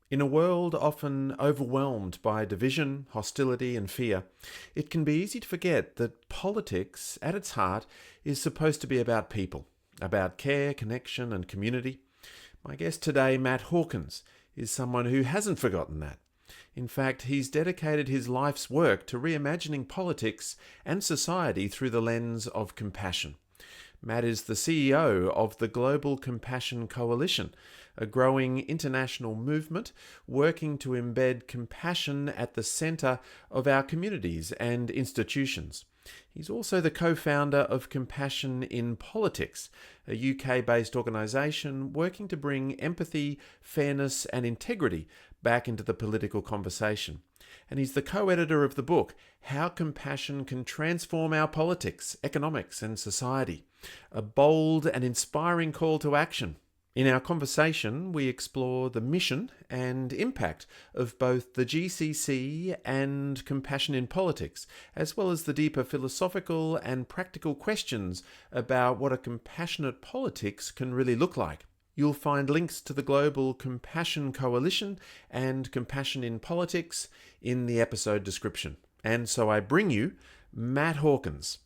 In a world often overwhelmed by division, hostility, and fear, it can be easy to forget that politics, at its heart, is supposed to be about people, about care, connection, and community. My guest today, Matt Hawkins, is someone who hasn't forgotten that. In fact, he's dedicated his life's work to reimagining politics and society through the lens of compassion. Matt is the CEO of the Global Compassion Coalition, a growing international movement working to embed compassion at the centre of our communities and institutions. He's also the co-founder of Compassion in Politics, a UK-based organisation working to bring empathy, fairness and integrity back into the political conversation. And he's the co-editor of the book, How Compassion Can Transform Our Politics, Economics and Society, a bold and inspiring call to action. In our conversation, we explore the mission and impact of both the GCC and Compassion in Politics, as well as the deeper philosophical and practical questions about what a compassionate politics can really look like. You'll find links to the Global Compassion Coalition and Compassion in Politics in the episode description. And so I bring you Matt Hawkins.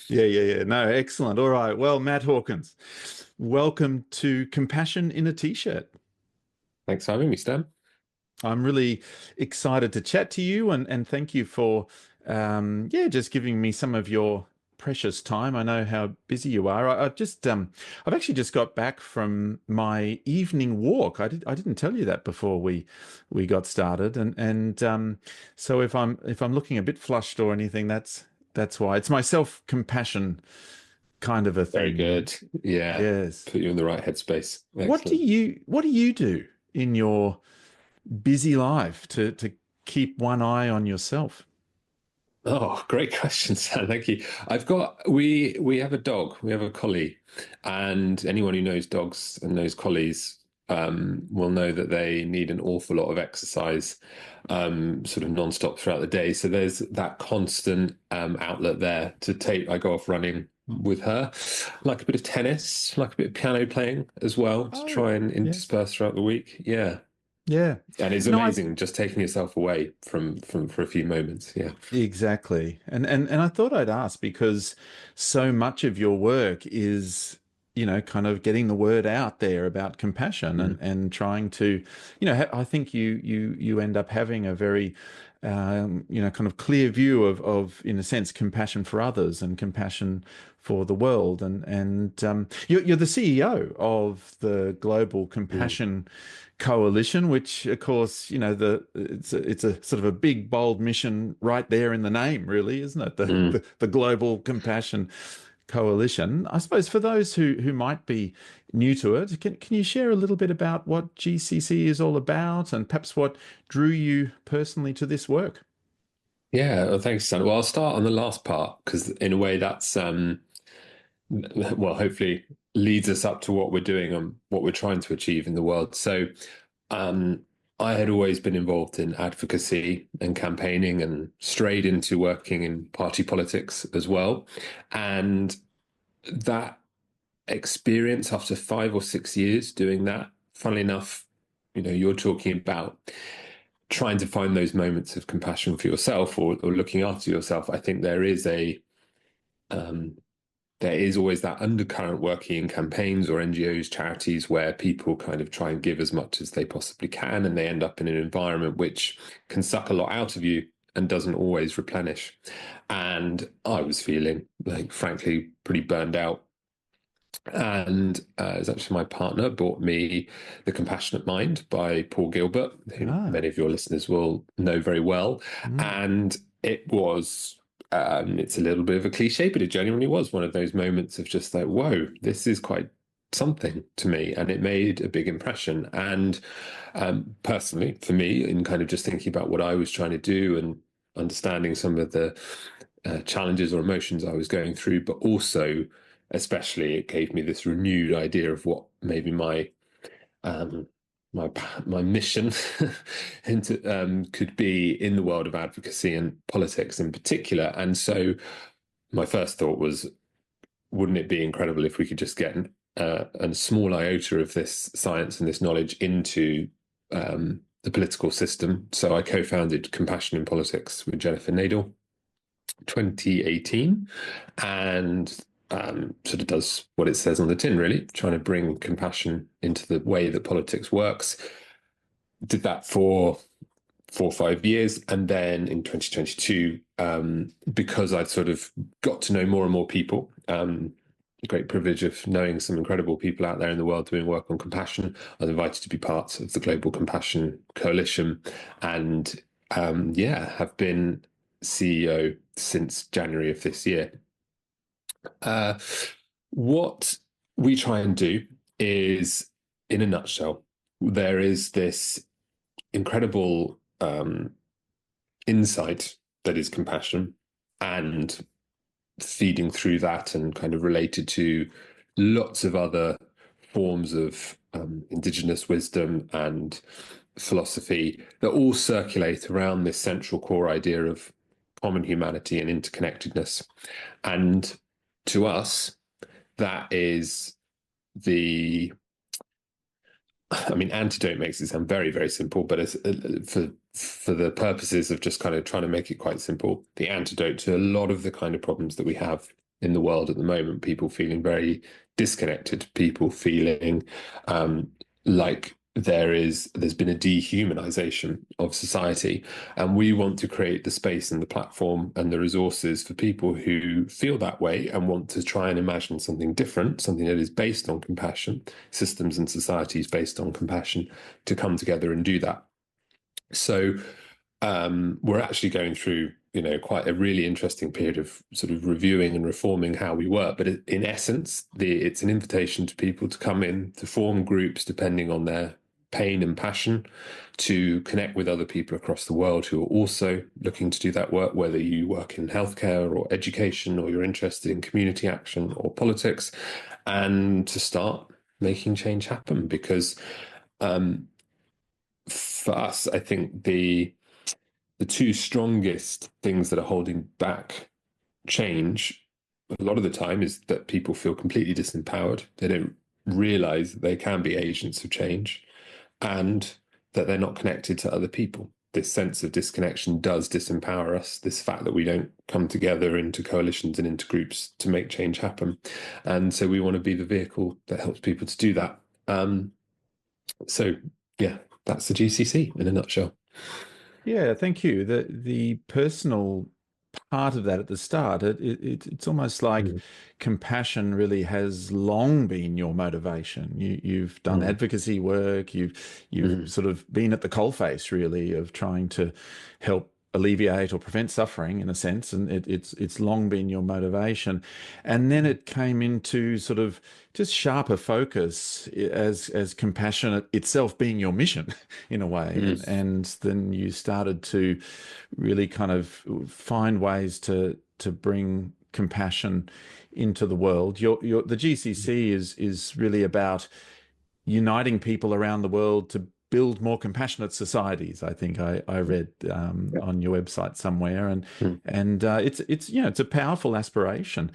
Yeah. No, excellent. All right. Well, Matt Hawkins, welcome to Compassion in a T-shirt. Thanks for having me, Stan. I'm really excited to chat to you and thank you for, just giving me some of your precious time. I know how busy you are. I've actually just got back from my evening walk. I didn't tell you that before we got started, and so if I'm looking a bit flushed or anything, that's why. It's my self-compassion kind of a Very thing. good. Yeah. Yes. Put you in the right headspace. What do Excellent. you do in your busy life to keep one eye on yourself? Oh, great question, Stan. Thank you. We have a dog. We have a collie, and anyone who knows dogs and knows collies will know that they need an awful lot of exercise, sort of nonstop throughout the day. So there's that constant outlet there to take. I go off running with her, like a bit of tennis, like a bit of piano playing as well, to Oh, try and yeah. intersperse throughout the week. Yeah. Yeah. And it's No, I amazing just taking yourself away from for a few moments. Yeah. exactly. And I thought I'd ask because so much of your work is, kind of getting the word out there about compassion Mm. and trying to, I think you end up having a very kind of clear view of, in a sense, compassion for others and compassion for the world. And you're the CEO of the Global Mm. Compassion Coalition, which, of course, it's a sort of a big, bold mission right there in the name, really, isn't it? The Mm. the Global Compassion Coalition. I suppose for those who might be new to it, can you share a little bit about what GCC is all about and perhaps what drew you personally to this work? Yeah, well, thanks, Stan. Well, I'll start on the last part because in a way that's well, hopefully leads us up to what we're doing and what we're trying to achieve in the world. So um I had always been involved in advocacy and campaigning and strayed into working in party politics as well. And that experience after 5 or 6 years doing that, funnily enough, you're talking about trying to find those moments of compassion for yourself or looking after yourself. I think um, there is always that undercurrent working in campaigns or NGOs, charities, where people kind of try and give as much as they possibly can, and they end up in an environment which can suck a lot out of you and doesn't always replenish. And I was feeling like, frankly, pretty burned out. And it was actually my partner bought me The Compassionate Mind by Paul Gilbert, who Ah, many of your listeners will know very well. mm, And it's a little bit of a cliche, but it genuinely was one of those moments of just like, whoa, this is quite something to me. And it made a big impression. And personally, for me, in kind of just thinking about what I was trying to do and understanding some of the challenges or emotions I was going through, but also, especially, it gave me this renewed idea of what maybe um, my mission into could be in the world of advocacy and politics in particular. And so, my first thought was, wouldn't it be incredible if we could just get a small iota of this science and this knowledge into the political system? So I co-founded Compassion in Politics with Jennifer Nadel 2018, and sort of does what it says on the tin, really, trying to bring compassion into the way that politics works. Did that for 4 or 5 years. And then in 2022, because I'd sort of got to know more and more people, great privilege of knowing some incredible people out there in the world doing work on compassion, I was invited to be part of the Global Compassion Coalition, and have been CEO since January of this year. What we try and do is, in a nutshell, there is this incredible insight that is compassion, and feeding through that and kind of related to lots of other forms of indigenous wisdom and philosophy that all circulate around this central core idea of common humanity and interconnectedness. And to us, that is antidote makes it sound very, very simple, but it's, for the purposes of just kind of trying to make it quite simple, the antidote to a lot of the kind of problems that we have in the world at the moment, people feeling very disconnected, people feeling like there's been a dehumanization of society, and we want to create the space and the platform and the resources for people who feel that way and want to try and imagine something different, something that is based on compassion, systems and societies based on compassion, to come together and do that. So we're actually going through, quite a really interesting period of sort of reviewing and reforming how we work. But in essence, it's an invitation to people to come in, to form groups depending on their pain and passion, to connect with other people across the world who are also looking to do that work, whether you work in healthcare or education, or you're interested in community action or politics, and to start making change happen. Because for us, I think the two strongest things that are holding back change a lot of the time is that people feel completely disempowered. They don't realize that they can be agents of change, and that they're not connected to other people. This sense of disconnection does disempower us, this fact that we don't come together into coalitions and into groups to make change happen. And so we want to be the vehicle that helps people to do that. So yeah, that's the GCC in a nutshell. Yeah, thank you. The personal part of that at the start, it's almost like compassion really has long been your motivation. You've done advocacy work. You've sort of been at the coalface, really, of trying to help alleviate or prevent suffering, in a sense, and it's long been your motivation. And then it came into sort of just sharper focus as compassion itself being your mission, in a way. And then you started to really kind of find ways to bring compassion into the world. The GCC is really about uniting people around the world to build more compassionate societies. I think I read on your website somewhere, and it's a powerful aspiration.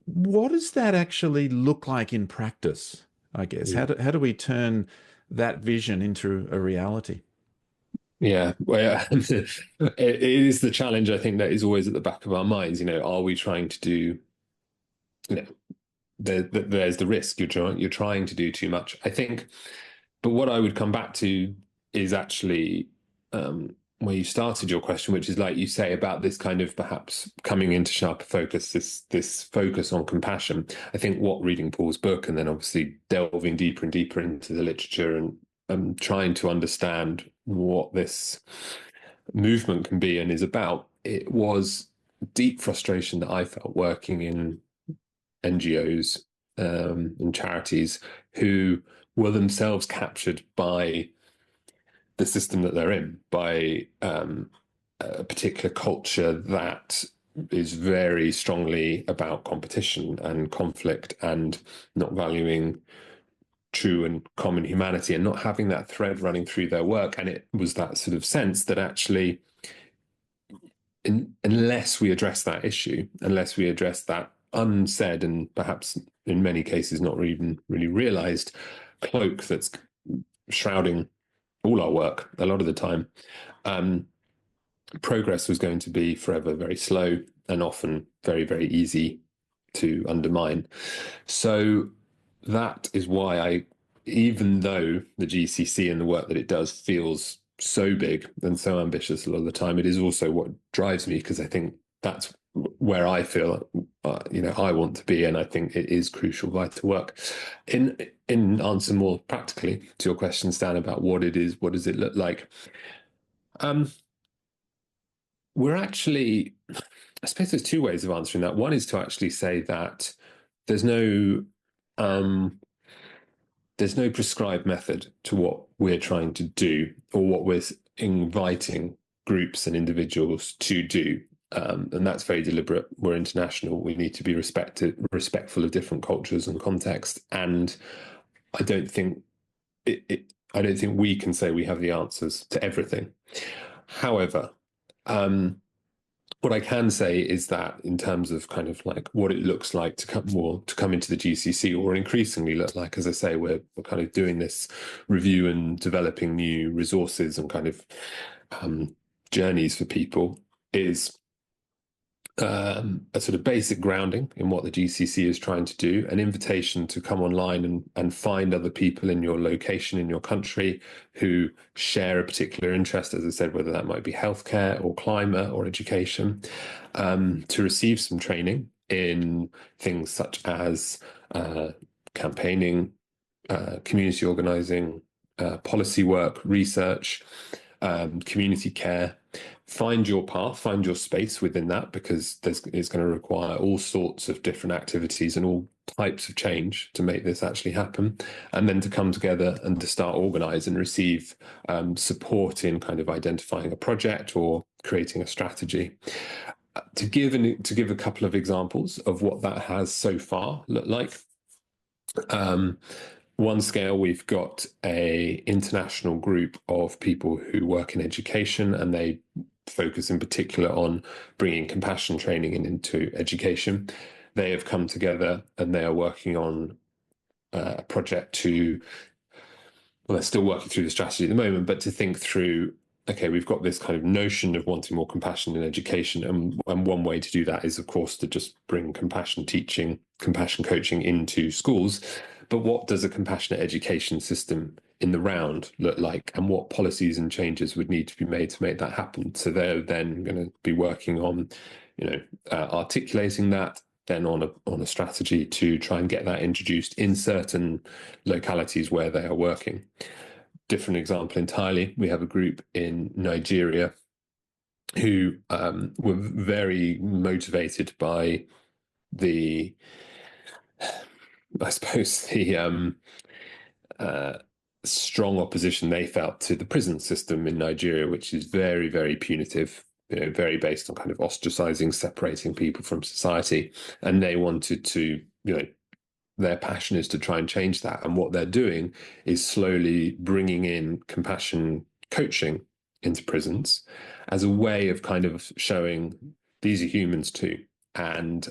What does that actually look like in practice, I guess? How do we turn that vision into a reality? Yeah, well, yeah. It is the challenge, I think, that is always at the back of our minds. Are we trying to do, there's the risk you're trying to do too much, I think. But what I would come back to is actually where you started your question, which is, like you say, about this kind of perhaps coming into sharper focus, this focus on compassion. I think what reading Paul's book, and then obviously delving deeper and deeper into the literature and trying to understand what this movement can be and is about, it was deep frustration that I felt working in NGOs and charities who were themselves captured by the system that they're in, by a particular culture that is very strongly about competition and conflict and not valuing true and common humanity and not having that thread running through their work. And it was that sort of sense that actually, unless we address that issue, unless we address that unsaid and perhaps in many cases not even really realized cloak that's shrouding all our work a lot of the time. Progress was going to be forever very slow and often very, very easy to undermine. So that is why even though the GCC and the work that it does feels so big and so ambitious a lot of the time, it is also what drives me, because I think that's where I feel, I want to be, and I think it is crucial, vital work. In answer more practically to your question, Stan, about what it is, what does it look like? We're actually, I suppose there's two ways of answering that. One is to actually say that there's no prescribed method to what we're trying to do or what we're inviting groups and individuals to do. And that's very deliberate. We're international. We need to be respectful of different cultures and contexts. And I don't think I don't think we can say we have the answers to everything. However, what I can say is that in terms of kind of like what it looks like to come into the GCC, or increasingly look like, as I say, we're kind of doing this review and developing new resources and kind of journeys for people, is a sort of basic grounding in what the GCC is trying to do, an invitation to come online and find other people in your location, in your country, who share a particular interest, as I said, whether that might be healthcare or climate or education, to receive some training in things such as campaigning, community organizing, policy work, research, community care. Find your path, find your space within that, because it's going to require all sorts of different activities and all types of change to make this actually happen. And then to come together and to start organize and receive support in kind of identifying a project or creating a strategy. To give a couple of examples of what that has so far looked like. One scale, we've got a international group of people who work in education, and they focus in particular on bringing compassion training into education. They have come together and they are working on a project they're still working through the strategy at the moment, but to think through, okay, we've got this kind of notion of wanting more compassion in education. And one way to do that is, of course, to just bring compassion teaching, compassion coaching into schools. But what does a compassionate education system in the round look like, and what policies and changes would need to be made to make that happen? So they're then going to be working on, articulating that, then on a strategy to try and get that introduced in certain localities where they are working. Different example entirely, we have a group in Nigeria who were very motivated by the strong opposition they felt to the prison system in Nigeria, which is very, very punitive, very based on kind of ostracizing, separating people from society. And they wanted to, their passion is to try and change that. And what they're doing is slowly bringing in compassion coaching into prisons as a way of kind of showing these are humans too. And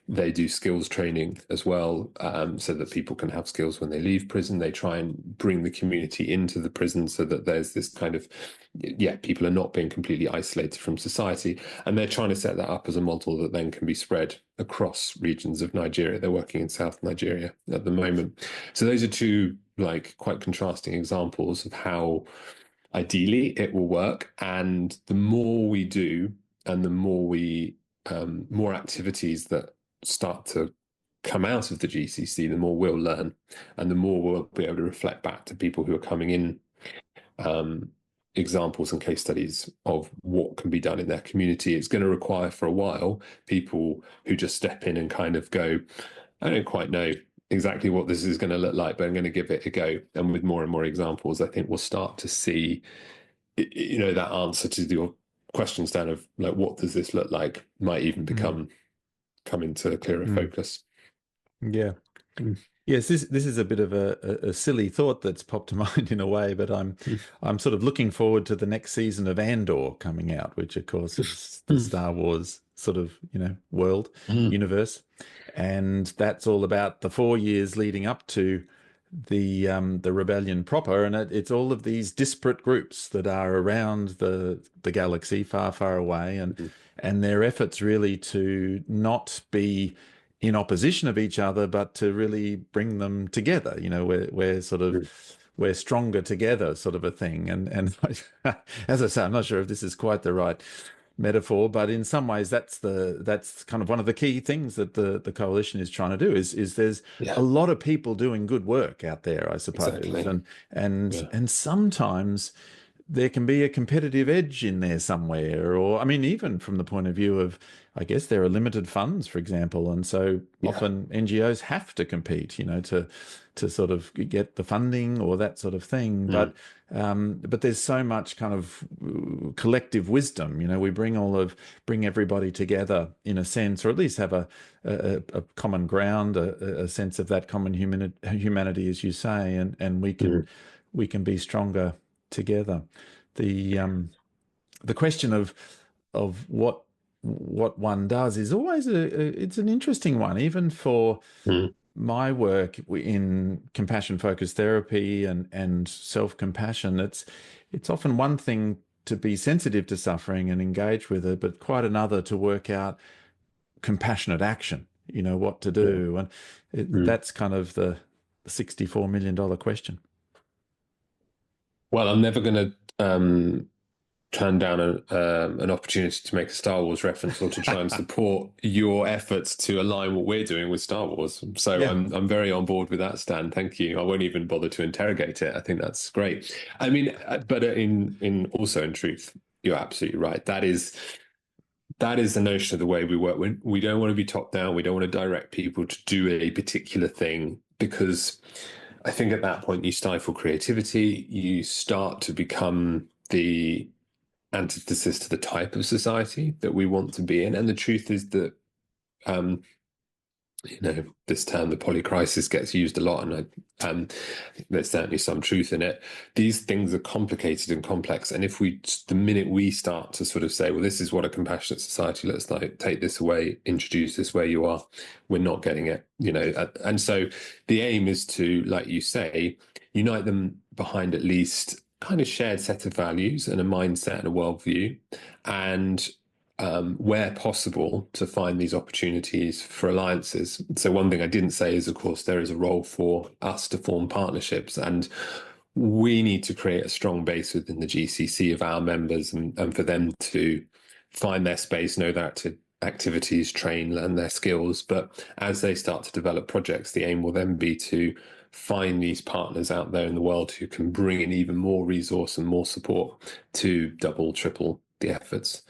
they do skills training as well, so that people can have skills when they leave prison. They try and bring the community into the prison so that there's this kind of, people are not being completely isolated from society. And they're trying to set that up as a model that then can be spread across regions of Nigeria. They're working in South Nigeria at the moment. So those are two quite contrasting examples of how ideally it will work. And the more we do, and the more more activities that start to come out of the GCC, the more we'll learn, and the more we'll be able to reflect back to people who are coming in, examples and case studies of what can be done in their community. It's going to require for a while people who just step in and kind of go, I don't quite know exactly what this is going to look like, but I'm going to give it a go. And with more and more examples, I think we'll start to see, that answer to your question, Stan, of what does this look like, might even come into clearer focus. Yeah. Yes, this is a bit of a silly thought that's popped to mind in a way, but I'm sort of looking forward to the next season of Andor coming out, which of course is the Star Wars sort of, world, Mm. universe. And that's all about the 4 years leading up to the rebellion proper, and it's all of these disparate groups that are around the galaxy, far, far away, and their efforts really to not be in opposition of each other, but to really bring them together. We're sort of we're stronger together, sort of a thing. And as I say, I'm not sure if this is quite the right metaphor, but in some ways that's kind of one of the key things that the coalition is trying to do is there's a Yeah, lot of people doing good work out there, I suppose, exactly. and Yeah. and sometimes there can be a competitive edge in there somewhere, or I mean, even from the point of view of, I guess there are limited funds, for example, and so Yeah. often NGOs have to compete, to sort of get the funding or that sort of thing. Mm. But there's so much kind of collective wisdom. We bring everybody together in a sense, or at least have a common ground, a sense of that common humanity, as you say, and Mm. we can be stronger together. The the question of what one does is always it's an interesting one, even for Mm. my work in compassion focused therapy and self compassion. It's often one thing to be sensitive to suffering and engage with it, but quite another to work out compassionate action. What to Yeah. do, and Mm. that's kind of the $64 million question. Well, I'm never going to turn down an opportunity to make a Star Wars reference or to try and support your efforts to align what we're doing with Star Wars. So Yeah. I'm very on board with that, Stan. Thank you. I won't even bother to interrogate it. I think that's great. I mean, but in also in truth, you're absolutely right. That is the notion of the way we work. We don't want to be top down. We don't want to direct people to do a particular thing, because I think at that point you stifle creativity. You start to become the antithesis to the type of society that we want to be in. And the truth is that, this term, the polycrisis, gets used a lot, and I think there's certainly some truth in it. These things are complicated and complex. And the minute we start to sort of say, well, this is what a compassionate society looks like, take this away, introduce this where you are, we're not getting it, And so the aim is to, like you say, unite them behind at least kind of shared set of values and a mindset and a worldview, and where possible, to find these opportunities for alliances. So one thing I didn't say is, of course, there is a role for us to form partnerships, and we need to create a strong base within the GCC of our members, and for them to find their space, know their activities, train, learn their skills. But as they start to develop projects, the aim will then be to find these partners out there in the world who can bring in even more resource and more support to double, triple the efforts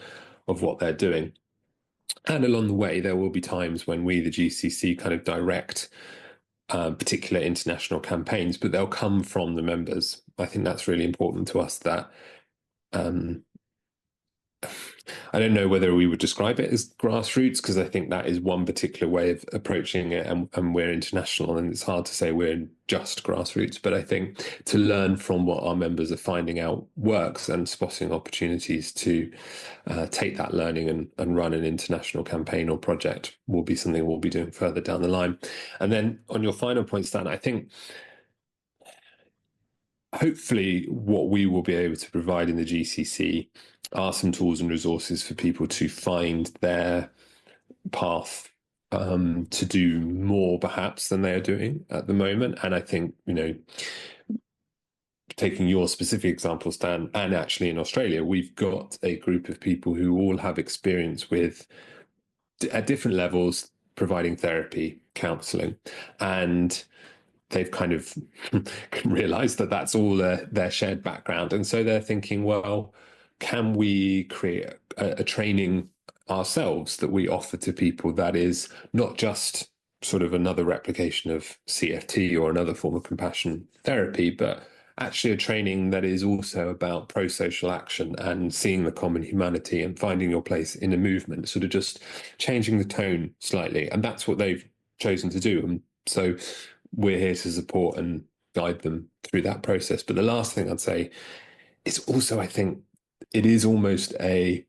of what they're doing. And along the way, there will be times when we, the GCC, kind of direct particular international campaigns, but they'll come from the members. I think that's really important to us, that I don't know whether we would describe it as grassroots, because I think that is one particular way of approaching it, and we're international, and it's hard to say we're just grassroots. But I think to learn from what our members are finding out works, and spotting opportunities to take that learning and run an international campaign or project, will be something we'll be doing further down the line. And then on your final point, Stan, I think hopefully what we will be able to provide in the GCC are some tools and resources for people to find their path, to do more perhaps than they are doing at the moment. And I think, taking your specific example, Stan, and actually in Australia, we've got a group of people who all have experience with, at different levels, providing therapy, counselling, and they've kind of realized that that's all their shared background. And so they're thinking, well, can we create a training ourselves that we offer to people that is not just sort of another replication of CFT or another form of compassion therapy, but actually a training that is also about pro-social action and seeing the common humanity and finding your place in a movement, sort of just changing the tone slightly. And that's what they've chosen to do. And so we're here to support and guide them through that process. But the last thing I'd say is also, I think it is almost a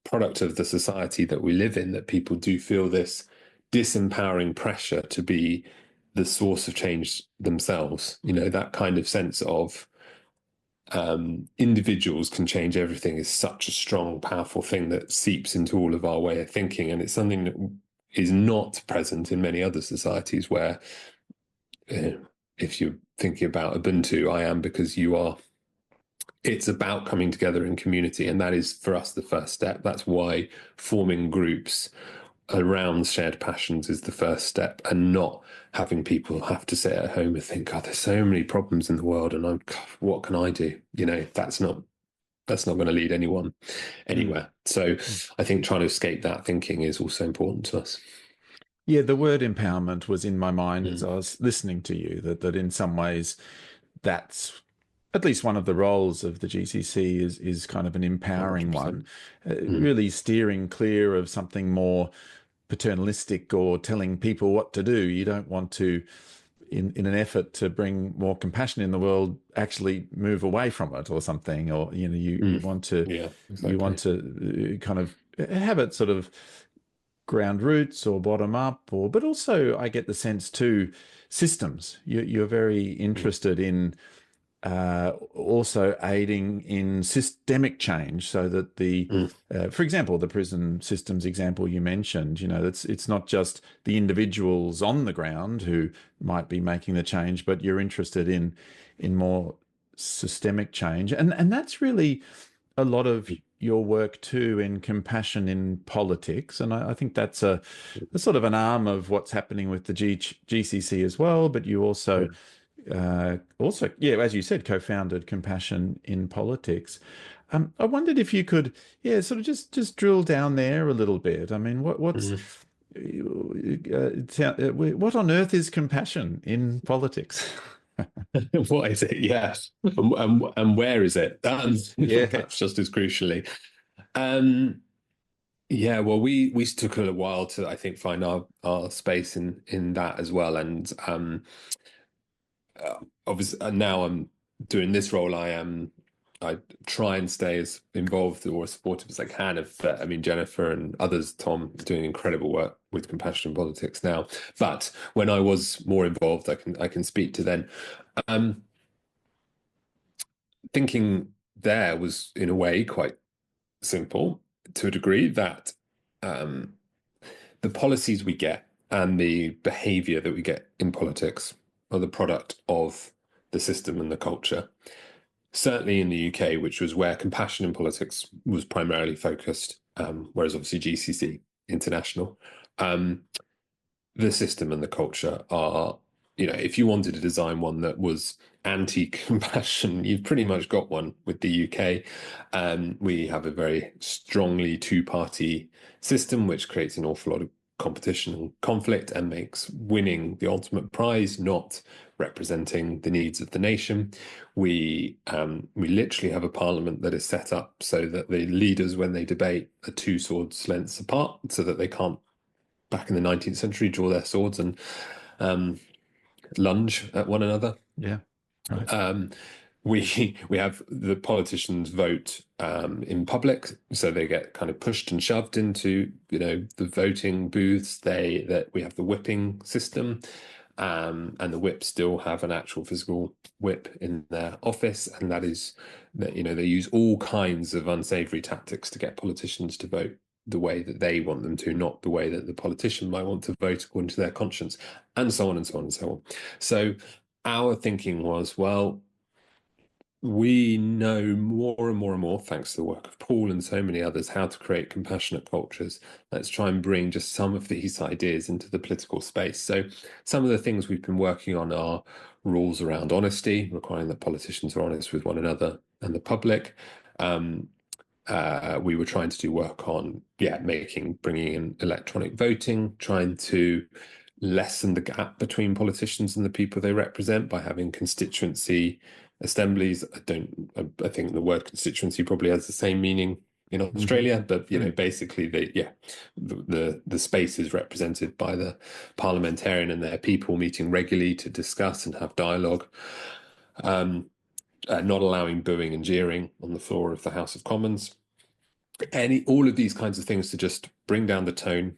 product of the society that we live in, that people do feel this disempowering pressure to be the source of change themselves. That kind of sense of individuals can change everything is such a strong, powerful thing that seeps into all of our way of thinking. And it's something that is not present in many other societies where, if you're thinking about Ubuntu, I am because you are, it's about coming together in community. And that is, for us, the first step. That's why forming groups around shared passions is the first step, and not having people have to sit at home and think, God, there's so many problems in the world, and what can I do? That's not going to lead anyone anywhere. So I think trying to escape that thinking is also important to us. Yeah, the word empowerment was in my mind as I was listening to you, that in some ways that's at least one of the roles of the GCC is kind of an empowering 100%. one, really steering clear of something more paternalistic or telling people what to do. You don't want to, in an effort to bring more compassion in the world, actually move away from it or something. Or you want to, Yeah, exactly. you want to kind of have it sort of ground roots or bottom up, but also I get the sense too, systems. You're very interested in also aiding in systemic change, so that for example, the prison systems example you mentioned, it's not just the individuals on the ground who might be making the change, but you're interested in more systemic change, and that's really a lot of your work too, in compassion in politics. And I think that's a sort of an arm of what's happening with the GCC as well. But you also, as you said, co-founded Compassion in Politics. I wondered if you could, sort of just drill down there a little bit. I mean, what on earth is compassion in politics? What is it? Yes. And where is it? Yeah. Perhaps just as crucially. Yeah, well, we took a while to, I think, find our space in that as well. And obviously, now I'm doing this role. I try and stay as involved or as supportive as I can of, Jennifer and others, Tom, doing incredible work with Compassion in Politics now. But when I was more involved, I can speak to then. Thinking there was, in a way, quite simple to a degree, that the policies we get and the behavior that we get in politics are the product of the system and the culture. Certainly in the UK, which was where Compassion in Politics was primarily focused, whereas obviously GCC International, the system and the culture are, if you wanted to design one that was anti-compassion, you've pretty much got one with the UK. We have a very strongly two-party system, which creates an awful lot of competition and conflict and makes winning the ultimate prize, not representing the needs of the nation. We literally have a parliament that is set up so that the leaders, when they debate, are two swords lengths apart, so that they can't, back in the 19th century, draw their swords and lunge at one another. Yeah. Right. We have the politicians vote in public, so they get kind of pushed and shoved into the voting booths. That we have the whipping system, and the whips still have an actual physical whip in their office, and that is that they use all kinds of unsavory tactics to get politicians to vote the way that they want them to, not the way that the politician might want to vote according to their conscience, and so on and so on and so on. So our thinking was, well, we know more and more and more, thanks to the work of Paul and so many others, how to create compassionate cultures. Let's try and bring just some of these ideas into the political space. So some of the things we've been working on are rules around honesty, requiring that politicians are honest with one another and the public. We were trying to do work on, bringing in electronic voting, trying to lessen the gap between politicians and the people they represent by having constituency assemblies. I think the word constituency probably has the same meaning in Australia, but basically the space is represented by the parliamentarian and their people meeting regularly to discuss and have dialogue. Not allowing booing and jeering on the floor of the House of Commons. all of these kinds of things to just bring down the tone,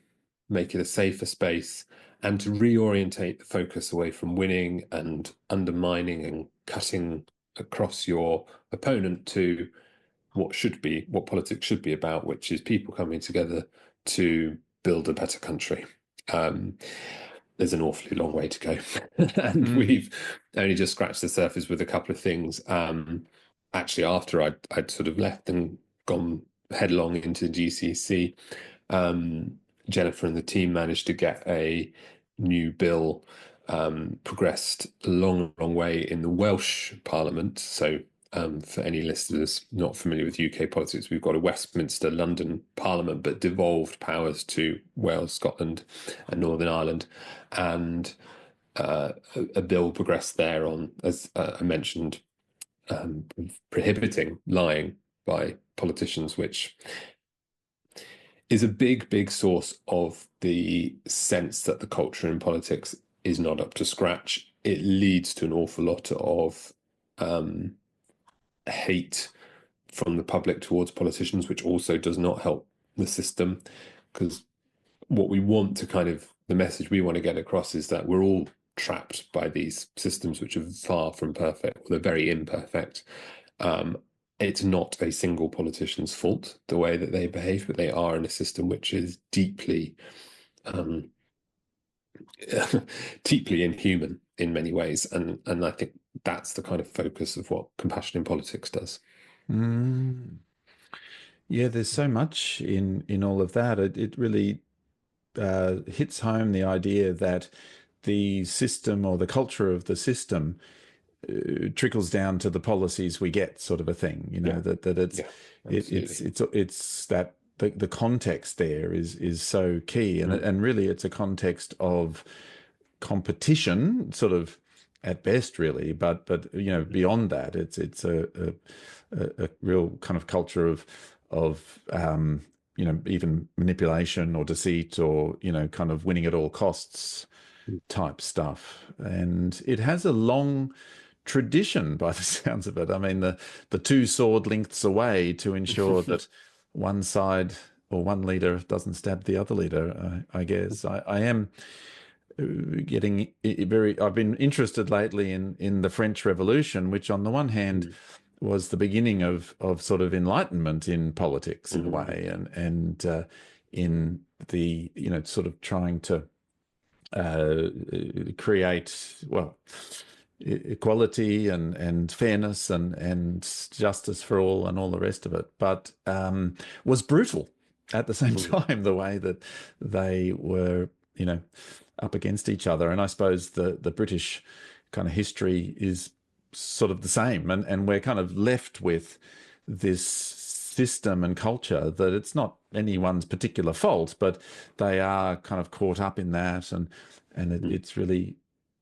make it a safer space, and to reorientate the focus away from winning and undermining and cutting across your opponent to what politics should be about, which is people coming together to build a better country. There's an awfully long way to go, and we've only just scratched the surface with a couple of things. Actually, after I'd sort of left and gone headlong into GCC, Jennifer and the team managed to get a new bill progressed a long way in the Welsh Parliament. So for any listeners not familiar with UK politics, we've got a Westminster, London Parliament, but devolved powers to Wales, Scotland, and Northern Ireland. And a bill progressed there on, as I mentioned, prohibiting lying by politicians, which is a big source of the sense that the culture in politics is not up to scratch. It leads to an awful lot of hate from the public towards politicians, which also does not help the system, because what we want to the message we want to get across is that we're all trapped by these systems which are far from perfect. They're very imperfect. It's not a single politician's fault the way that they behave, but they are in a system which is deeply deeply inhuman in many ways, and I think that's the kind of focus of what Compassion in Politics does. Yeah, there's so much in all of that. It really hits home the idea that the system or the culture of the system trickles down to the policies we get, sort of a thing. It's that the context there is so key, and really it's a context of competition, sort of at best, really, but beyond that, it's a real kind of culture of even manipulation or deceit, or kind of winning at all costs type stuff. And it has a long tradition, by the sounds of it. I mean, the two sword lengths away to ensure that one side or one leader doesn't stab the other leader. I guess I am getting I've been interested lately in the French Revolution, which on the one hand was the beginning of sort of enlightenment in politics in a way, and in the sort of trying to create, well, equality and fairness and justice for all and all the rest of it, but was brutal at the same time, the way that they were up against each other. And I suppose the British kind of history is sort of the same, and we're kind of left with this system and culture that it's not anyone's particular fault, but they are kind of caught up in that, and it's really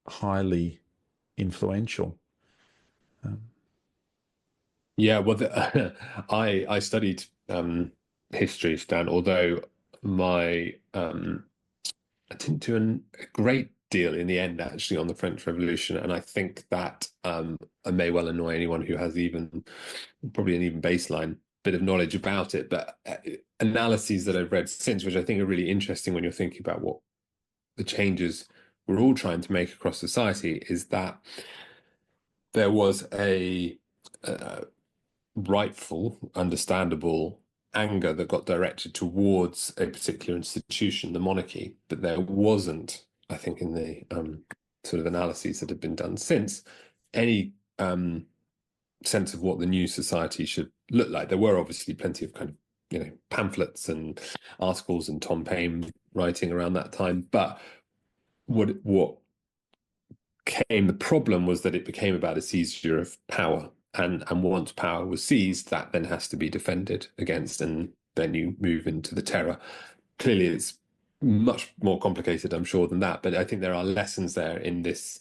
highly influential. Yeah, well, I studied history, Stan, although I didn't do a great deal in the end, actually, on the French Revolution. And I think that I may well annoy anyone who has probably an even baseline bit of knowledge about it. But analyses that I've read since, which I think are really interesting when you're thinking about what the changes we're all trying to make across society, is that there was a rightful, understandable anger that got directed towards a particular institution, the monarchy, but there wasn't, I think, in the sort of analyses that have been done since, any sense of what the new society should look like. There were obviously plenty of kind of pamphlets and articles and Tom Paine writing around that time, but what came, the problem was that it became about a seizure of power. And once power was seized, that then has to be defended against, and then you move into the terror. Clearly, it's much more complicated, I'm sure, than that. But I think there are lessons there in this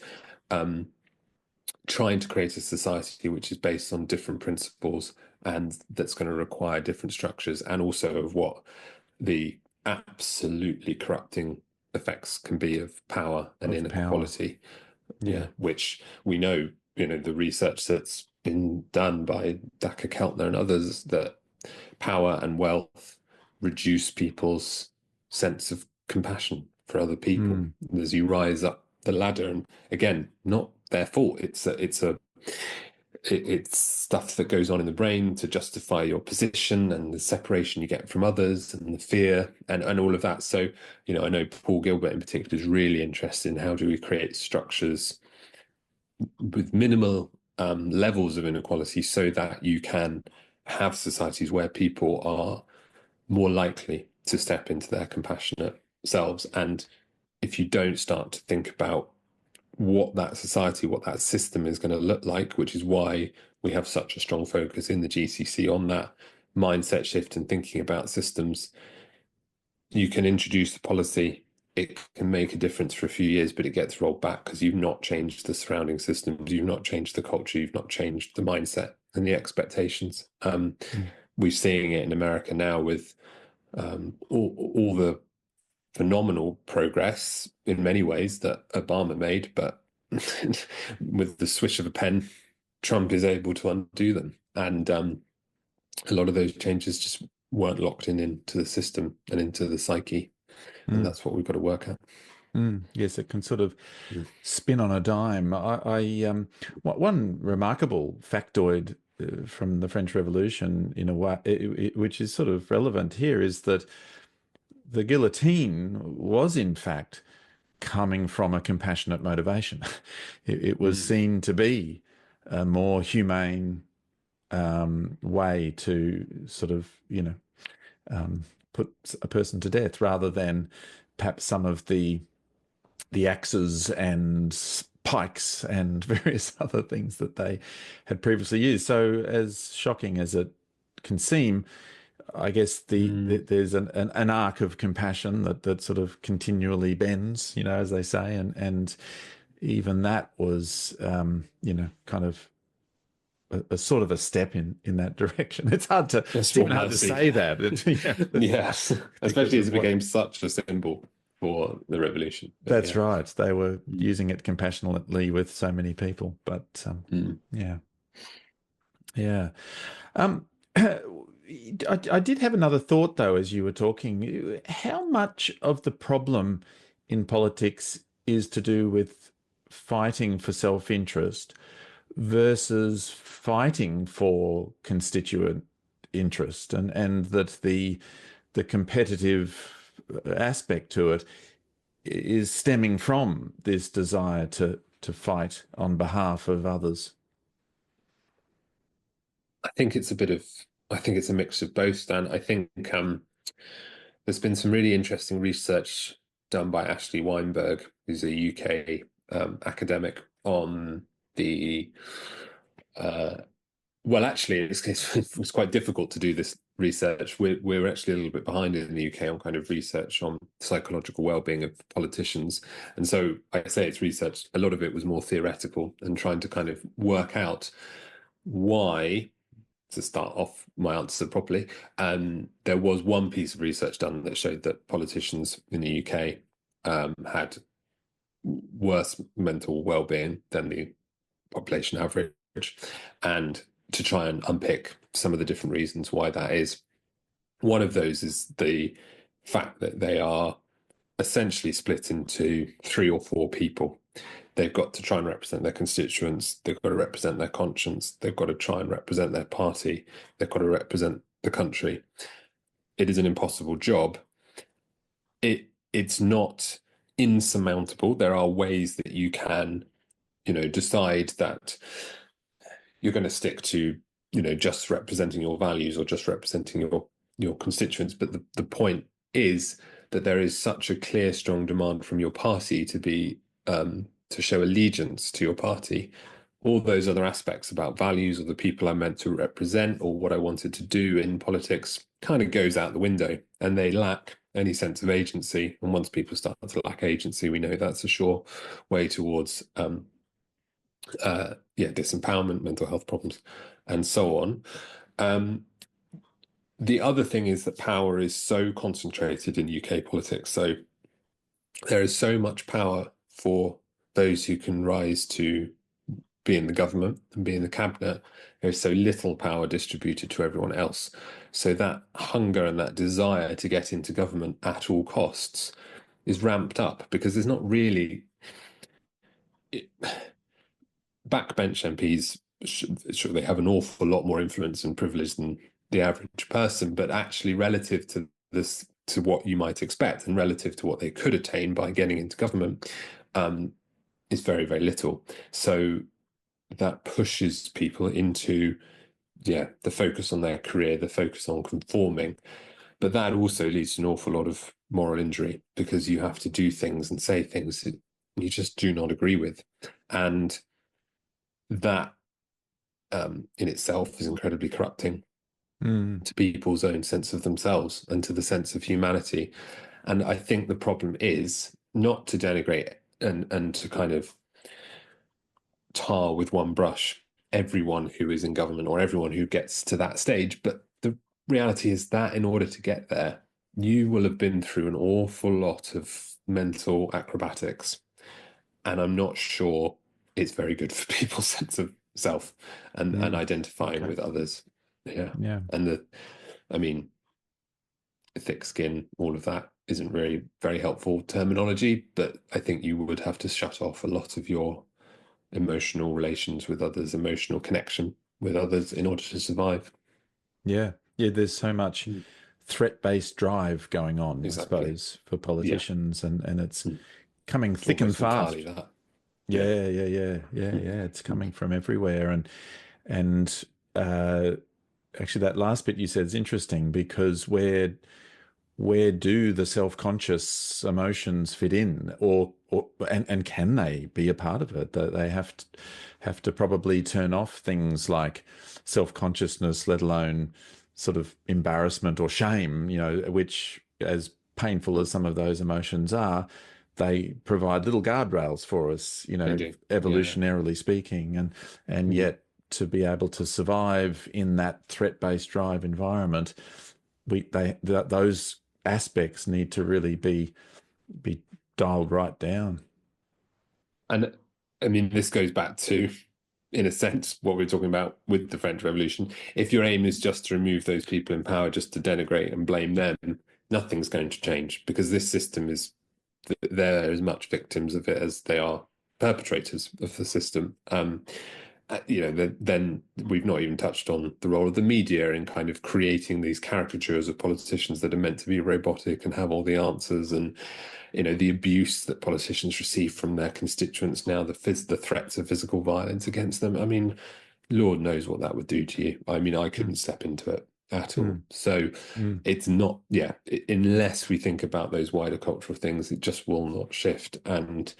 trying to create a society which is based on different principles, and that's going to require different structures, and also of what the absolutely corrupting effects can be of power and inequality. Yeah, which we know, the research that's been done by Daka Keltner and others, that power and wealth reduce people's sense of compassion for other people as you rise up the ladder. And again, not their fault. It's stuff that goes on in the brain to justify your position and the separation you get from others and the fear and all of that. So, I know Paul Gilbert in particular is really interested in how do we create structures with minimal levels of inequality so that you can have societies where people are more likely to step into their compassionate selves. And if you don't start to think about what that society, what that system is going to look like, which is why we have such a strong focus in the GCC on that mindset shift and thinking about systems, you can introduce the policy, it can make a difference for a few years, but it gets rolled back because you've not changed the surrounding systems, you've not changed the culture, you've not changed the mindset and the expectations. We're seeing it in America now with all the phenomenal progress in many ways that Obama made, but with the swish of a pen, Trump is able to undo them. And a lot of those changes just weren't locked into the system and into the psyche. And that's what we've got to work at. Yes, it can sort of spin on a dime. One remarkable factoid from the French Revolution, in a way, which is sort of relevant here, is that the guillotine was in fact coming from a compassionate motivation. It was seen to be a more humane way to sort of, put a person to death rather than perhaps some of the axes and pikes and various other things that they had previously used. So as shocking as it can seem, I guess there's an arc of compassion that sort of continually bends, as they say, and even that was, kind of a sort of a step in that direction. It's hard to say that. Yes, especially as it became such a symbol for the revolution. That's right. They were using it compassionately with so many people, but yeah. I did have another thought, though, as you were talking. How much of the problem in politics is to do with fighting for self-interest versus fighting for constituent interest, and that the competitive aspect to it is stemming from this desire to fight on behalf of others? I think it's a mix of both, Stan. I think there's been some really interesting research done by Ashley Weinberg, who's a UK academic, on the actually, it was quite difficult to do this research. We're actually a little bit behind in the UK on kind of research on psychological well-being of politicians. And so I say it's research. A lot of it was more theoretical and trying to kind of work out why, to start off my answer properly, there was one piece of research done that showed that politicians in the UK had worse mental well-being than the population average, and to try and unpick some of the different reasons why that is. One of those is the fact that they are essentially split into 3 or 4 people. They've got to try and represent their constituents. They've got to represent their conscience. They've got to try and represent their party. They've got to represent the country. It is an impossible job. It's not insurmountable. There are ways that you can, decide that you're going to stick to, just representing your values or just representing your constituents. But the point is that there is such a clear, strong demand from your party to be to show allegiance to your party. All those other aspects about values or the people I'm meant to represent or what I wanted to do in politics kind of goes out the window, and they lack any sense of agency. And once people start to lack agency, we know that's a sure way towards disempowerment, mental health problems, and so on. The other thing is that power is so concentrated in UK politics. So there is so much power for those who can rise to be in the government and be in the cabinet. There's so little power distributed to everyone else. So that hunger and that desire to get into government at all costs is ramped up because there's not really backbench MPs. Sure, they have an awful lot more influence and privilege than the average person, but actually relative to this, to what you might expect and relative to what they could attain by getting into government, is very, very little. So that pushes people into, the focus on their career, the focus on conforming. But that also leads to an awful lot of moral injury because you have to do things and say things that you just do not agree with. And that in itself is incredibly corrupting to people's own sense of themselves and to the sense of humanity. And I think the problem is not to denigrate and to kind of tar with one brush everyone who is in government or everyone who gets to that stage. But the reality is that in order to get there, you will have been through an awful lot of mental acrobatics. And I'm not sure it's very good for people's sense of self and identifying with others. Yeah. And thick skin, all of that isn't really very helpful terminology, but I think you would have to shut off a lot of your emotional relations with others, emotional connection with others in order to survive. Yeah. There's so much threat-based drive going on, Exactly. I suppose, for politicians, and it's coming thick Almost and fast. entirely that. Yeah. It's coming from everywhere, and actually, that last bit you said is interesting because where do the self-conscious emotions fit in, and can they be a part of it? That they have to probably turn off things like self-consciousness, let alone sort of embarrassment or shame, which, as painful as some of those emotions are, they provide little guardrails for us, They do. evolutionarily speaking, and yet to be able to survive in that threat-based drive environment, those aspects need to really be dialed right down. And I mean, this goes back to, in a sense, what we're talking about with the French Revolution. If your aim is just to remove those people in power, just to denigrate and blame them, nothing's going to change because this system is, they're as much victims of it as they are perpetrators of the system. Then we've not even touched on the role of the media in kind of creating these caricatures of politicians that are meant to be robotic and have all the answers, and the abuse that politicians receive from their constituents now, the threats of physical violence against them. I mean, Lord knows what that would do to you. I mean, I couldn't step into it at all. So it's not, unless we think about those wider cultural things, it just will not shift. And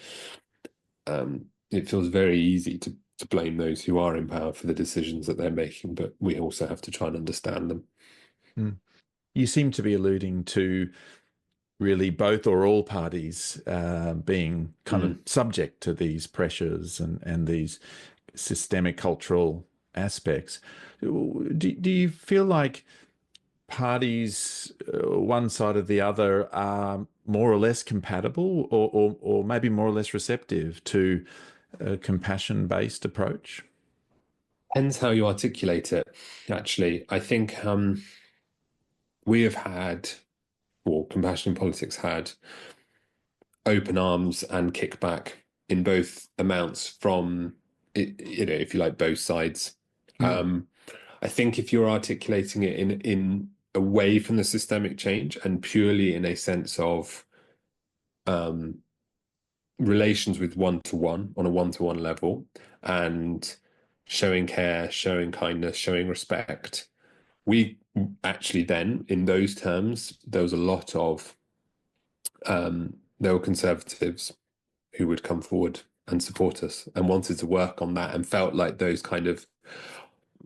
it feels very easy to blame those who are in power for the decisions that they're making, but we also have to try and understand them. You seem to be alluding to really both or all parties being kind of subject to these pressures and these systemic cultural aspects. Do you feel like parties, one side or the other, are more or less compatible, or maybe more or less receptive to a compassion-based approach? Depends how you articulate it, actually. I think we have had, or compassion in politics had, open arms and kickback in both amounts from, if you like, both sides. I think if you're articulating it in away from the systemic change and purely in a sense of relations with one-to-one on a one-to-one level and showing care, showing kindness, showing respect, we actually then, in those terms, there was a lot of there were conservatives who would come forward and support us and wanted to work on that and felt like those kind of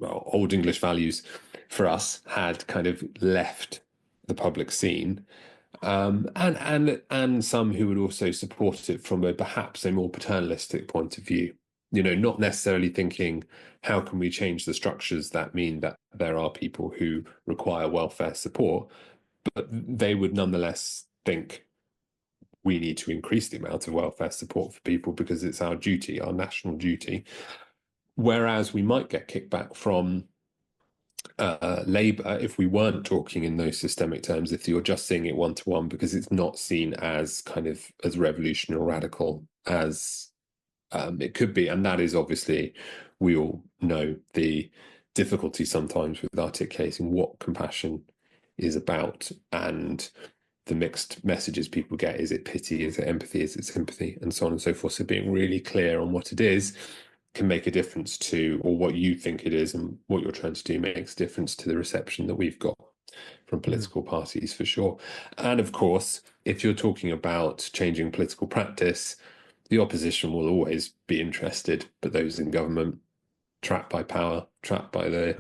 old English values for us had kind of left the public scene. And some who would also support it from perhaps a more paternalistic point of view, not necessarily thinking, how can we change the structures that mean that there are people who require welfare support, but they would nonetheless think we need to increase the amount of welfare support for people because it's our duty, our national duty. Whereas we might get kickback from Labour, if we weren't talking in those systemic terms, if you're just seeing it one to one, because it's not seen as kind of as revolutionary or radical as it could be. And that is obviously, we all know the difficulty sometimes with articulating what compassion is about, and the mixed messages people get. Is it pity? Is it empathy? Is it sympathy? And so on and so forth. So being really clear on what it is can make a difference to, or what you think it is and what you're trying to do makes a difference to the reception that we've got from political parties, for sure. And of course, if you're talking about changing political practice, the opposition will always be interested, but those in government, trapped by power, trapped by the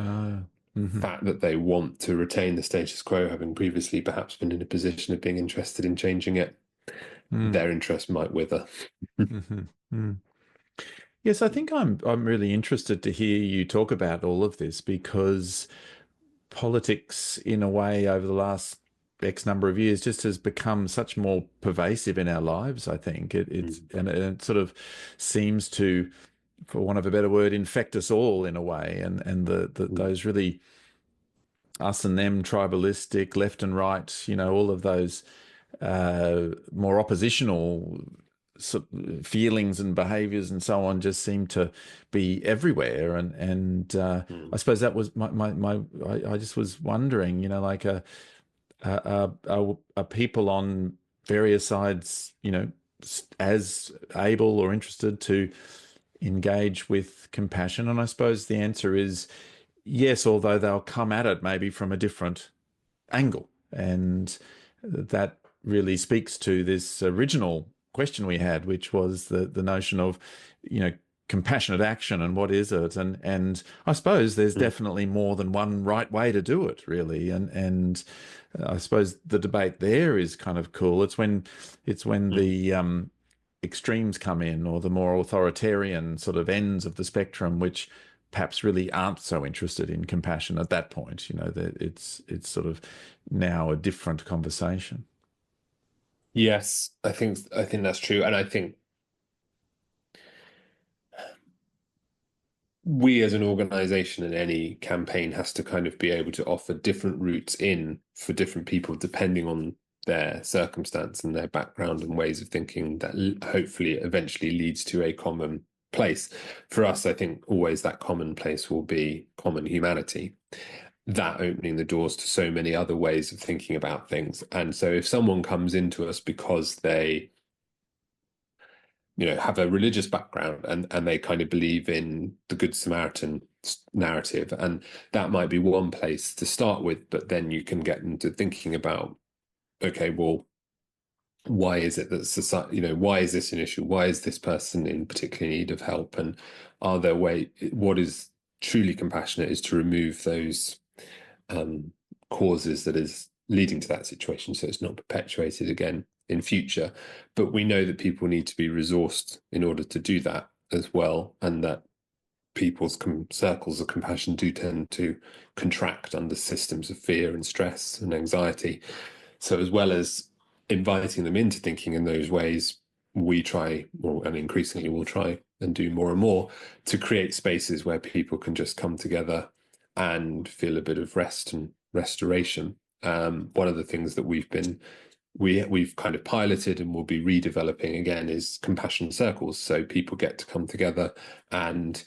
fact that they want to retain the status quo, having previously perhaps been in a position of being interested in changing it, their interest might wither. Yes, I think I'm really interested to hear you talk about all of this, because politics, in a way, over the last X number of years, just has become such more pervasive in our lives. I think and it sort of seems to, for want of a better word, infect us all in a way, and those really us and them, tribalistic, left and right, all of those more oppositional feelings and behaviors and so on just seem to be everywhere. And I suppose that was I just was wondering, like are people on various sides, as able or interested to engage with compassion? And I suppose the answer is yes, although they'll come at it maybe from a different angle. And that really speaks to this original question we had, which was the notion of, compassionate action and what is it? And I suppose there's definitely more than one right way to do it, really. And I suppose the debate there is kind of cool. It's when the extremes come in, or the more authoritarian sort of ends of the spectrum, which perhaps really aren't so interested in compassion at that point. That it's sort of now a different conversation. Yes, I think that's true. And I think we as an organization in any campaign has to kind of be able to offer different routes in for different people depending on their circumstance and their background and ways of thinking, that hopefully eventually leads to a common place. For us, I think always that common place will be common humanity, that opening the doors to so many other ways of thinking about things. And so if someone comes into us because they have a religious background, and they kind of believe in the Good Samaritan narrative, and that might be one place to start with, but then you can get into thinking about, okay, well, why is it that society, why is this an issue? Why is this person in particular need of help? And are there what is truly compassionate is to remove those causes that is leading to that situation, so it's not perpetuated again in future. But we know that people need to be resourced in order to do that as well, and that people's circles of compassion do tend to contract under systems of fear and stress and anxiety. So as well as inviting them into thinking in those ways, we try, and increasingly we'll try and do more and more, to create spaces where people can just come together and feel a bit of rest and restoration. One of the things that we've kind of piloted and will be redeveloping again is compassion circles. So people get to come together and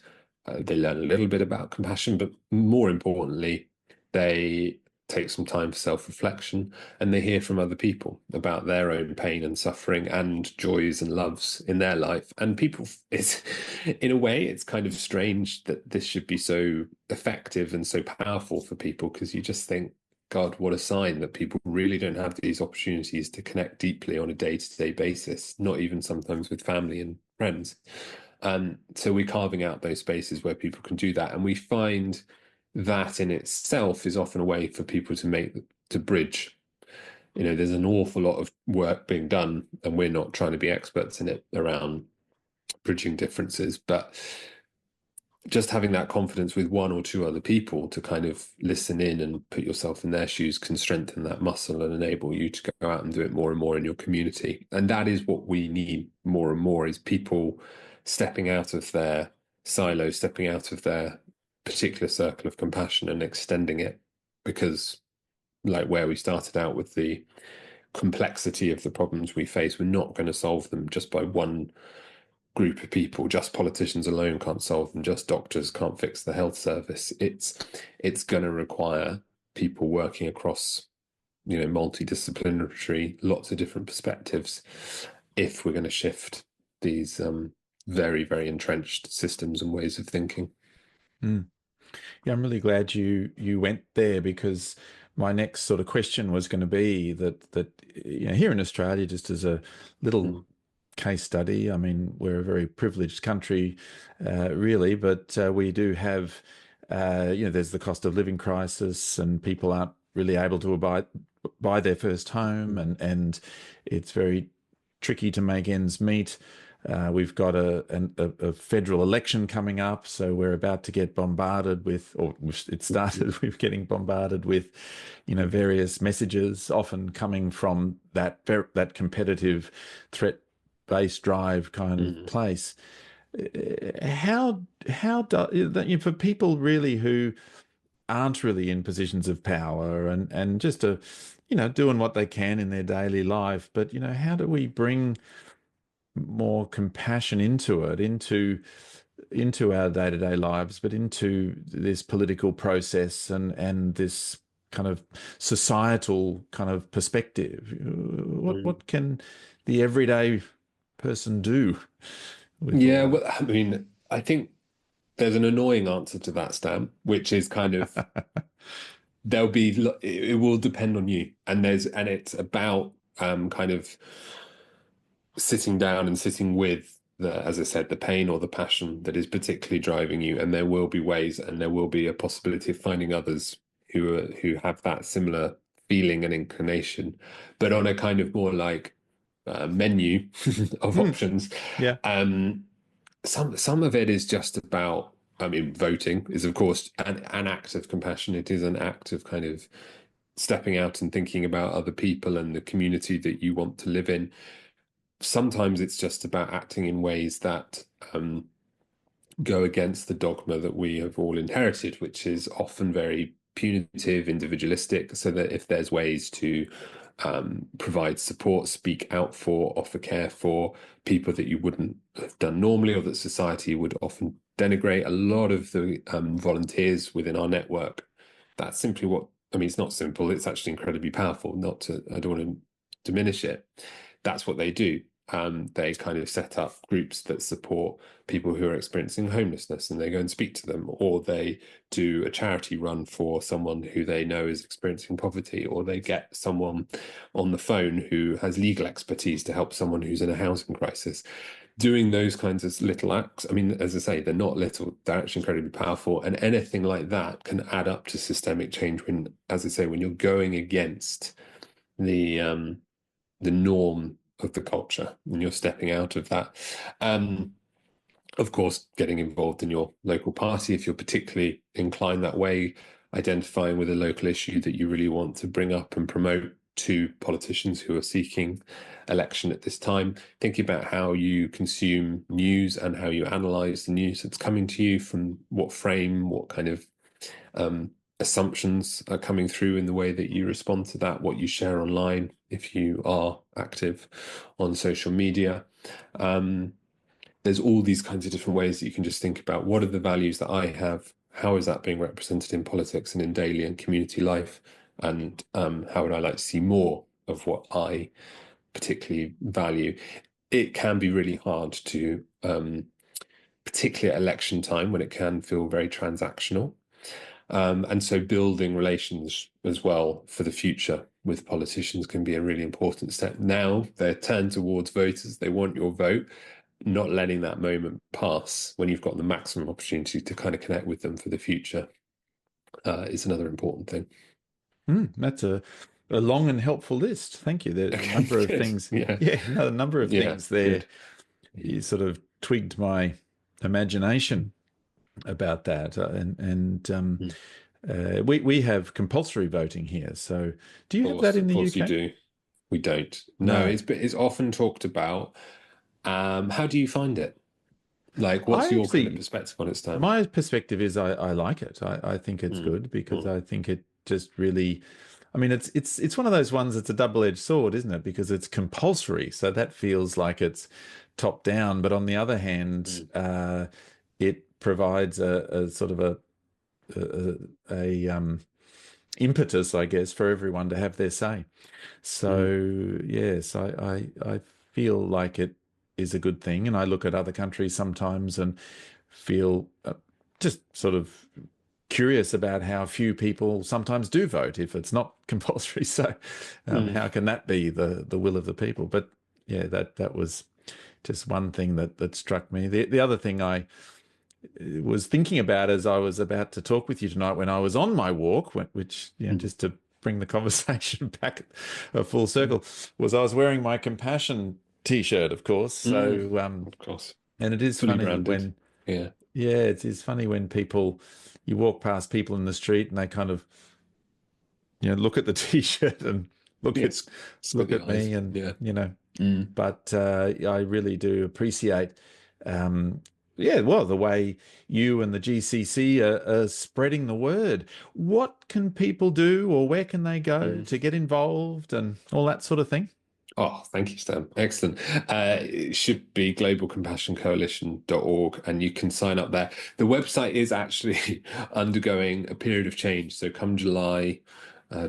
they learn a little bit about compassion, but more importantly, they take some time for self-reflection, and they hear from other people about their own pain and suffering and joys and loves in their life. And in a way, it's kind of strange that this should be so effective and so powerful for people, because you just think, God, what a sign that people really don't have these opportunities to connect deeply on a day-to-day basis, not even sometimes with family and friends. So we're carving out those spaces where people can do that. And we find that in itself is often a way for people to bridge. There's an awful lot of work being done, and we're not trying to be experts in it, around bridging differences, but just having that confidence with one or two other people to kind of listen in and put yourself in their shoes can strengthen that muscle and enable you to go out and do it more and more in your community. And that is what we need more and more, is people stepping out of their silo, stepping out of their particular circle of compassion and extending it, because like where we started out with the complexity of the problems we face, we're not going to solve them just by one group of people. Just politicians alone can't solve them. Just doctors can't fix the health service. It's going to require people working across, multidisciplinary, lots of different perspectives, if we're going to shift these very, very entrenched systems and ways of thinking. Mm. Yeah, I'm really glad you went there, because my next sort of question was going to be that here in Australia, just as a little case study, I mean, we're a very privileged country, really, but we do have, there's the cost of living crisis, and people aren't really able to buy their first home, and it's very tricky to make ends meet. We've got a federal election coming up, so we're about to get bombarded with, or it started with getting bombarded with, various messages, often coming from that competitive, threat-based drive kind of place. How do, for people really who aren't really in positions of power, and just doing what they can in their daily life, but how do we bring more compassion into it, into our day-to-day lives, but into this political process and this kind of societal kind of perspective? What can the everyday person do with all Yeah, that? well, I mean, I think there's an annoying answer to that, Stan, which is kind of it will depend on you, and it's about kind of sitting down and sitting with as I said, the pain or the passion that is particularly driving you. And there will be ways, and there will be a possibility of finding others who have that similar feeling and inclination, but on a kind of more like menu of options. Yeah. Some of it is just about, I mean, voting is of course an act of compassion. It is an act of kind of stepping out and thinking about other people and the community that you want to live in. Sometimes it's just about acting in ways that go against the dogma that we have all inherited, which is often very punitive, individualistic, so that if there's ways to provide support, speak out for, offer care for people that you wouldn't have done normally, or that society would often denigrate. A lot of the volunteers within our network, that's simply what, I mean, it's not simple, it's actually incredibly powerful. I don't want to diminish it. That's what they do. They kind of set up groups that support people who are experiencing homelessness, and they go and speak to them, or they do a charity run for someone who they know is experiencing poverty, or they get someone on the phone who has legal expertise to help someone who's in a housing crisis. Doing those kinds of little acts, I mean, as I say, they're not little, they're actually incredibly powerful, and anything like that can add up to systemic change when, as I say, when you're going against the norm of the culture, and you're stepping out of that. Of course, getting involved in your local party, if you're particularly inclined that way, identifying with a local issue that you really want to bring up and promote to politicians who are seeking election at this time, thinking about how you consume news and how you analyze the news that's coming to you, from what frame, what kind of assumptions are coming through in the way that you respond to that, what you share online if you are active on social media. There's all these kinds of different ways that you can just think about, what are the values that I have, how is that being represented in politics and in daily and community life, and how would I like to see more of what I particularly value. It can be really hard to, particularly at election time, when it can feel very transactional. And so building relations as well for the future with politicians can be a really important step. Now they're turned towards voters. They want your vote. Not letting that moment pass when you've got the maximum opportunity to kind of connect with them for the future is another important thing. That's a long and helpful list. Thank you. There's a Okay, number of good. things. Yeah. Yeah, no, a number of Yeah, things there. good. You sort of twigged my imagination about that, we have compulsory voting here. So, do you have that in Of the course you UK? do. We don't. No, No. it's often talked about. How do you find it? Like, what's I your kind of actually, perspective on it, Stan? my perspective is I like it. I think it's Mm, good because mm, I think it just really, I mean, it's one of those ones that's a double-edged sword, isn't it? Because it's compulsory, so that feels like it's top down. But on the other hand, mm, it provides a sort of a impetus, I guess, for everyone to have their say. mm, So yes, I feel like it is a good thing, and I look at other countries sometimes and feel just sort of curious about how few people sometimes do vote if it's not compulsory. So mm, how can that be the will of the people? But yeah, that was just one thing that struck me. The other thing I was thinking about as I was about to talk with you tonight when I was on my walk, which, mm, just to bring the conversation back a full mm, circle, was I was wearing my compassion t-shirt, of course. mm. So, Of course, and it is fully funny rounded. when, Yeah. yeah, it is funny when people, you walk past people in the street and they kind of, look at the t-shirt and look at, Yes. It's got look the at eyes. me and, Yeah. you know, Mm, but I really do appreciate, um, yeah, well, the way you and the GCC are spreading the word. What can people do, or where can they go mm. to get involved and all that sort of thing? Oh, thank you, Stan. Excellent. It should be globalcompassioncoalition.org, and you can sign up there. The website is actually undergoing a period of change. So come uh,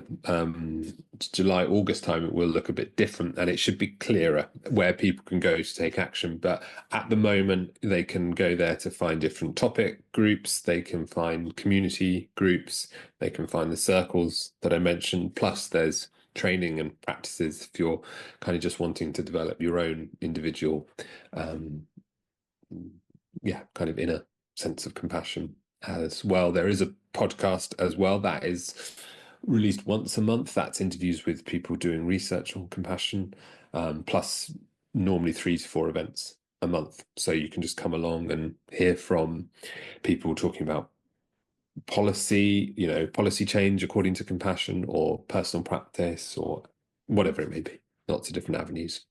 July, August time, it will look a bit different, and it should be clearer where people can go to take action. But at the moment, they can go there to find different topic groups. They can find community groups. They can find the circles that I mentioned. Plus, there's training and practices if you're kind of just wanting to develop your own individual, um, kind of inner sense of compassion as well. There is a podcast as well that is released once a month. That's interviews with people doing research on compassion, plus normally 3 to 4 events a month. So you can just come along and hear from people talking about policy, policy change according to compassion or personal practice or whatever it may be. Lots of different avenues.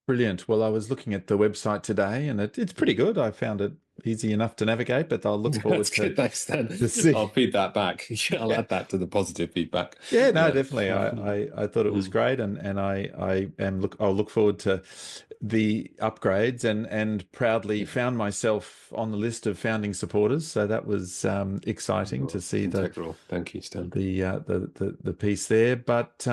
Brilliant. Well, I was looking at the website today and it's pretty good. I found it easy enough to navigate, but I'll look That's forward good. Thanks, to Dan. see. I'll feed that back. I'll Yeah. add that to the positive feedback. Yeah, no, Yeah. definitely. I thought it was Mm. great, and I'll look forward to the upgrades, and proudly Yeah. found myself on the list of founding supporters. So that was exciting to You're see integral. Thank you, Stan. the piece there. But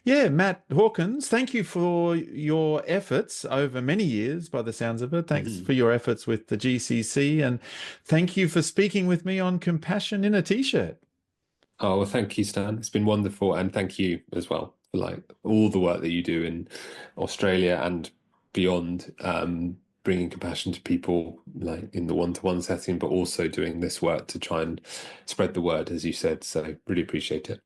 yeah, Matt Hawkins, thank you for your efforts over many years, by the sounds of it. Thanks Mhm. for your efforts with the GCC, and thank you for speaking with me on compassion in a t-shirt. Oh, well, thank you, Stan. It's been wonderful. And thank you as well for like all the work that you do in Australia and beyond, bringing compassion to people like in the one-to-one setting, but also doing this work to try and spread the word, as you said. So really appreciate it.